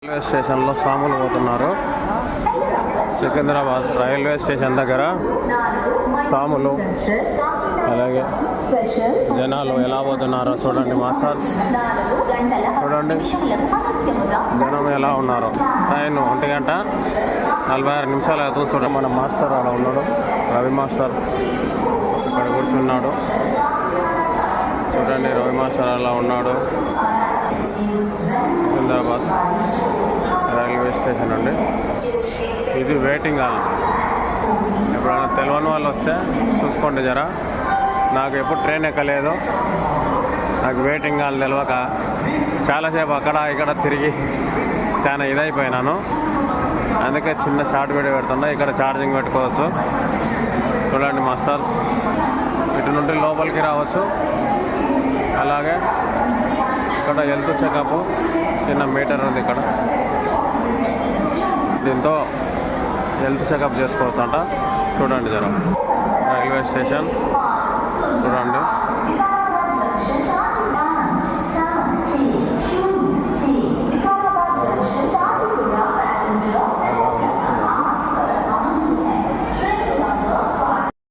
Railway స్టేషన్లో సాములు పోతున్నారు. సికింద్రాబాద్ రైల్వే స్టేషన్ దగ్గర సాములు, అలాగే జనాలు ఎలా పోతున్నారో చూడండి. మాస్టర్స్ చూడండి జనం ఎలా ఉన్నారు. ట్రైన్ 1:46 అవుతుంది. చూడండి మన మాస్టర్ అలా ఉన్నాడు, రవి మాస్టర్ ఇక్కడ కూర్చున్నాడు. చూడండి రవి మాస్టర్ అలా ఉన్నాడు. సికింద్రాబాద్ రైల్వే స్టేషన్ అండి. ఇది వెయిటింగ్ హాల్. ఎప్పుడైనా తెలియని వాళ్ళు వస్తే చూసుకోండి జరా. నాకు ఎప్పుడు ట్రైన్ ఎక్కలేదు, నాకు వెయిటింగ్ హాల్ తెలియక చాలాసేపు అక్కడ ఇక్కడ తిరిగి చాలా ఇదైపోయినాను. అందుకే చిన్న షార్ట్ వీడియో పెడుతున్నా. ఇక్కడ ఛార్జింగ్ పెట్టుకోవచ్చు. చూడండి మాస్టర్స్, ఇటు నుండి లోపలికి రావచ్చు. అలాగే ఇక్కడ హెల్త్ చెకప్ చిన్న మీటర్ ఉంది. ఇక్కడ దీంతో హెల్త్ చెకప్ చేసుకోవచ్చు అంట. చూడండి జర రైల్వే స్టేషన్ చూడండి.